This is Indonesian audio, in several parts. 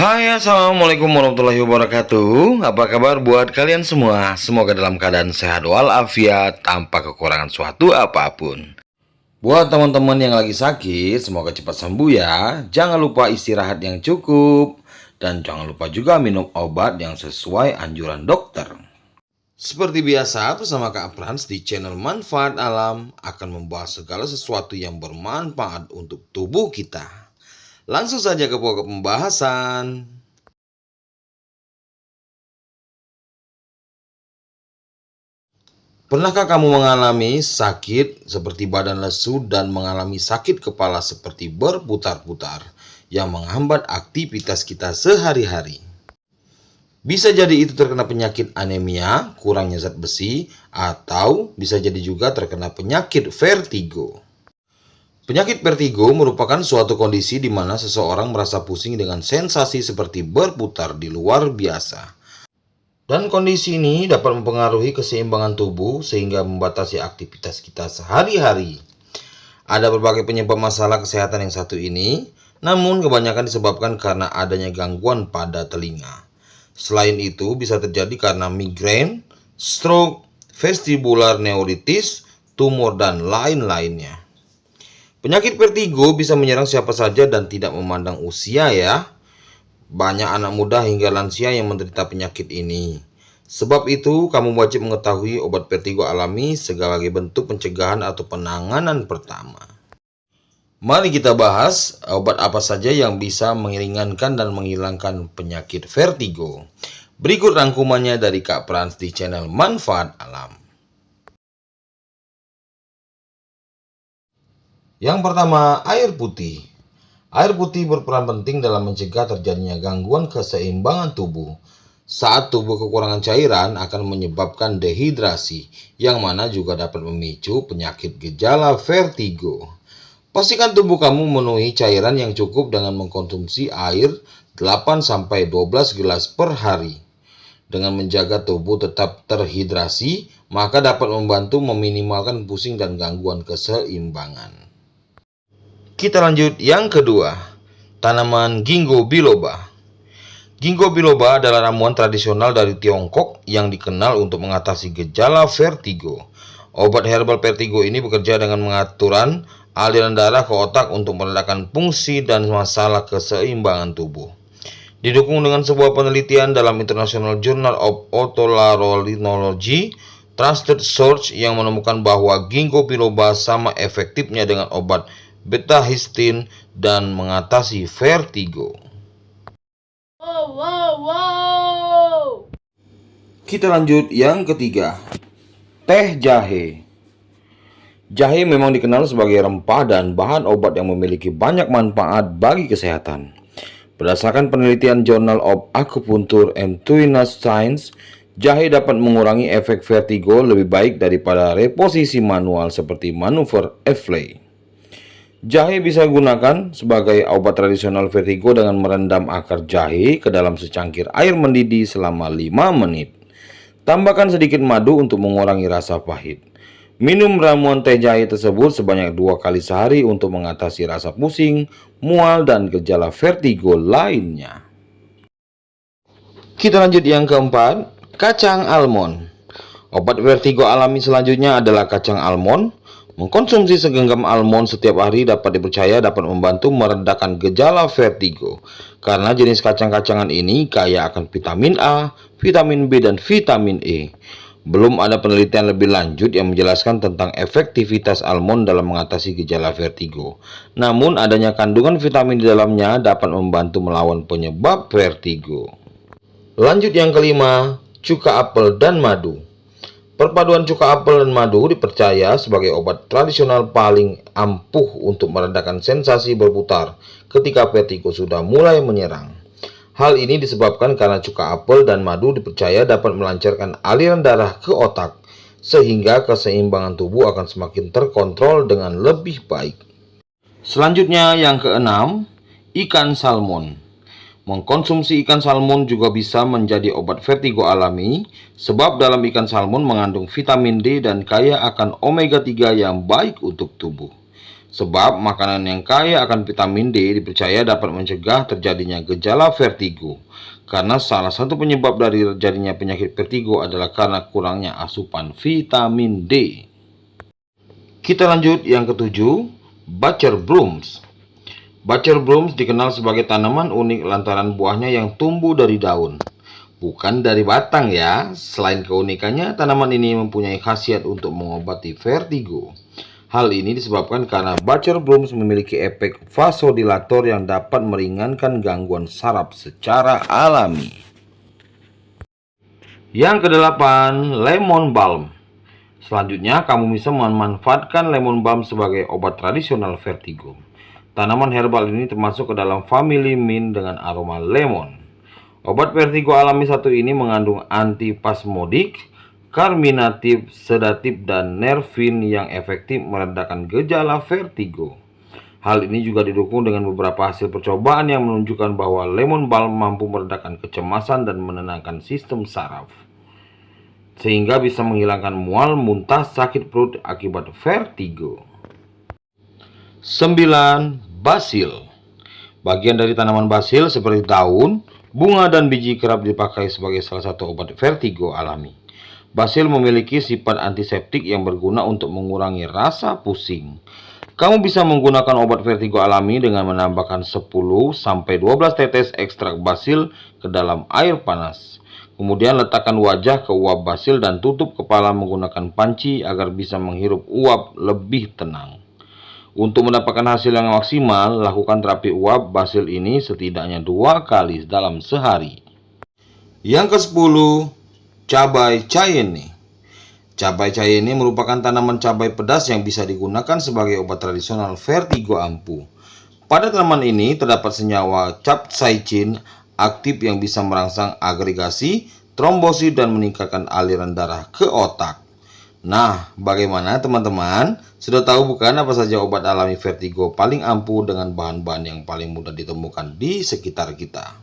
Hai, assalamualaikum warahmatullahi wabarakatuh. Apa kabar buat kalian semua? Semoga dalam keadaan sehat walafiat tanpa kekurangan suatu apapun. Buat teman-teman yang lagi sakit, semoga cepat sembuh ya. Jangan lupa istirahat yang cukup dan jangan lupa juga minum obat yang sesuai anjuran dokter. Seperti biasa, bersama Kak Frans di channel Manfaat Alam akan membahas segala sesuatu yang bermanfaat untuk tubuh kita. Langsung saja ke pokok pembahasan. Pernahkah kamu mengalami sakit seperti badan lesu dan mengalami sakit kepala seperti berputar-putar yang menghambat aktivitas kita sehari-hari? Bisa jadi itu terkena penyakit anemia, kurangnya zat besi, atau bisa jadi juga terkena penyakit vertigo. Penyakit vertigo merupakan suatu kondisi di mana seseorang merasa pusing dengan sensasi seperti berputar di luar biasa. Dan kondisi ini dapat mempengaruhi keseimbangan tubuh sehingga membatasi aktivitas kita sehari-hari. Ada berbagai penyebab masalah kesehatan yang satu ini, namun kebanyakan disebabkan karena adanya gangguan pada telinga. Selain itu bisa terjadi karena migrain, stroke, vestibular neuritis, tumor, dan lain-lainnya. Penyakit vertigo bisa menyerang siapa saja dan tidak memandang usia ya. Banyak anak muda hingga lansia yang menderita penyakit ini. Sebab itu, kamu wajib mengetahui obat vertigo alami sebagai bentuk pencegahan atau penanganan pertama. Mari kita bahas obat apa saja yang bisa meringankan dan menghilangkan penyakit vertigo. Berikut rangkumannya dari Kak Frans di channel Manfaat Alam. Yang pertama, air putih. Air putih berperan penting dalam mencegah terjadinya gangguan keseimbangan tubuh. Saat tubuh kekurangan cairan akan menyebabkan dehidrasi, yang mana juga dapat memicu penyakit gejala vertigo. Pastikan tubuh kamu memenuhi cairan yang cukup dengan mengkonsumsi air 8-12 gelas per hari. Dengan menjaga tubuh tetap terhidrasi, maka dapat membantu meminimalkan pusing dan gangguan keseimbangan. Kita lanjut yang kedua, tanaman ginkgo biloba. Ginkgo biloba adalah ramuan tradisional dari Tiongkok yang dikenal untuk mengatasi gejala vertigo. Obat herbal vertigo ini bekerja dengan mengaturan aliran darah ke otak untuk meredakan fungsi dan masalah keseimbangan tubuh. Didukung dengan sebuah penelitian dalam International Journal of Otolaryngology, trusted source yang menemukan bahwa ginkgo biloba sama efektifnya dengan obat beta-histin dan mengatasi vertigo. Wow. Kita lanjut yang ketiga, teh jahe. Jahe memang dikenal sebagai rempah dan bahan obat yang memiliki banyak manfaat bagi kesehatan. Berdasarkan penelitian Journal of Acupuncture and Tuinous Science, jahe dapat mengurangi efek vertigo lebih baik daripada reposisi manual seperti manuver Efley. Jahe bisa digunakan sebagai obat tradisional vertigo dengan merendam akar jahe ke dalam secangkir air mendidih selama 5 menit. Tambahkan sedikit madu untuk mengurangi rasa pahit. Minum ramuan teh jahe tersebut sebanyak 2 kali sehari untuk mengatasi rasa pusing, mual, dan gejala vertigo lainnya. Kita lanjut yang keempat, kacang almond. Obat vertigo alami selanjutnya adalah kacang almond. Mengkonsumsi segenggam almond setiap hari dapat dipercaya dapat membantu meredakan gejala vertigo. Karena jenis kacang-kacangan ini kaya akan vitamin A, vitamin B, dan vitamin E. Belum ada penelitian lebih lanjut yang menjelaskan tentang efektivitas almond dalam mengatasi gejala vertigo. Namun adanya kandungan vitamin di dalamnya dapat membantu melawan penyebab vertigo. Lanjut yang kelima, cuka apel dan madu. Perpaduan cuka apel dan madu dipercaya sebagai obat tradisional paling ampuh untuk meredakan sensasi berputar ketika vertigo sudah mulai menyerang. Hal ini disebabkan karena cuka apel dan madu dipercaya dapat melancarkan aliran darah ke otak, sehingga keseimbangan tubuh akan semakin terkontrol dengan lebih baik. Selanjutnya yang keenam, ikan salmon. Mengkonsumsi ikan salmon juga bisa menjadi obat vertigo alami, sebab dalam ikan salmon mengandung vitamin D dan kaya akan omega 3 yang baik untuk tubuh. Sebab makanan yang kaya akan vitamin D dipercaya dapat mencegah terjadinya gejala vertigo. Karena salah satu penyebab dari terjadinya penyakit vertigo adalah karena kurangnya asupan vitamin D. Kita lanjut yang ketujuh, Butcher Brooms. Butcher Brooms dikenal sebagai tanaman unik lantaran buahnya yang tumbuh dari daun, bukan dari batang ya. Selain keunikannya, tanaman ini mempunyai khasiat untuk mengobati vertigo. Hal ini disebabkan karena Butcher Brooms memiliki efek vasodilator yang dapat meringankan gangguan saraf secara alami. Yang kedelapan, lemon balm. Selanjutnya, kamu bisa memanfaatkan lemon balm sebagai obat tradisional vertigo. Tanaman herbal ini termasuk ke dalam famili mint dengan aroma lemon. Obat vertigo alami satu ini mengandung antispasmodik, karminatif, sedatif, dan nervin yang efektif meredakan gejala vertigo. Hal ini juga didukung dengan beberapa hasil percobaan yang menunjukkan bahwa lemon balm mampu meredakan kecemasan dan menenangkan sistem saraf, sehingga bisa menghilangkan mual, muntah, sakit perut akibat vertigo. 9. Basil. Bagian dari tanaman basil seperti daun, bunga, dan biji kerap dipakai sebagai salah satu obat vertigo alami. Basil memiliki sifat antiseptik yang berguna untuk mengurangi rasa pusing. Kamu bisa menggunakan obat vertigo alami dengan menambahkan 10-12 tetes ekstrak basil ke dalam air panas. Kemudian letakkan wajah ke uap basil dan tutup kepala menggunakan panci agar bisa menghirup uap lebih tenang. Untuk mendapatkan hasil yang maksimal, lakukan terapi uap basil ini setidaknya 2 kali dalam sehari. Yang ke-10, cabai cayenne. Cabai cayenne merupakan tanaman cabai pedas yang bisa digunakan sebagai obat tradisional vertigo ampuh. Pada tanaman ini terdapat senyawa capsaicin aktif yang bisa merangsang agregasi, trombosit, dan meningkatkan aliran darah ke otak. Nah, bagaimana teman-teman? Sudah tahu bukan apa saja obat alami vertigo paling ampuh dengan bahan-bahan yang paling mudah ditemukan di sekitar kita?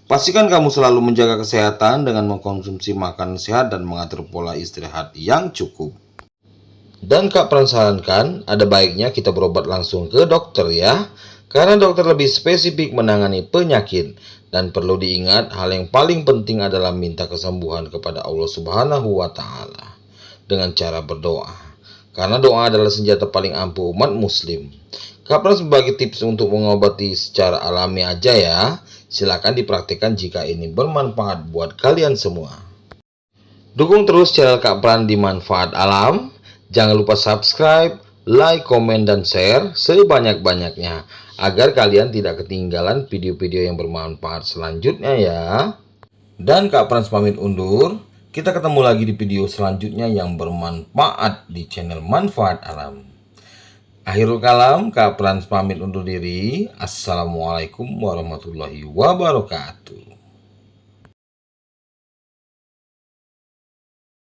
Pastikan kamu selalu menjaga kesehatan dengan mengkonsumsi makanan sehat dan mengatur pola istirahat yang cukup. Dan Kak Pran sarankan, ada baiknya kita berobat langsung ke dokter ya, karena dokter lebih spesifik menangani penyakit. Dan perlu diingat, hal yang paling penting adalah minta kesembuhan kepada Allah Subhanahu wa Ta'ala dengan cara berdoa, karena doa adalah senjata paling ampuh umat muslim. Kak Pran sebagai tips untuk mengobati secara alami aja ya. Silakan dipraktikkan jika ini bermanfaat buat kalian semua. Dukung terus channel Kak Pran di Manfaat Alam. Jangan lupa subscribe, like, komen, dan share sebanyak-banyaknya agar kalian tidak ketinggalan video-video yang bermanfaat selanjutnya ya. Dan Kak Pran pamit undur. Kita ketemu lagi di video selanjutnya yang bermanfaat di channel Manfaat Alam. Akhirul kalam, Kak Pran pamit undur diri. Assalamualaikum warahmatullahi wabarakatuh.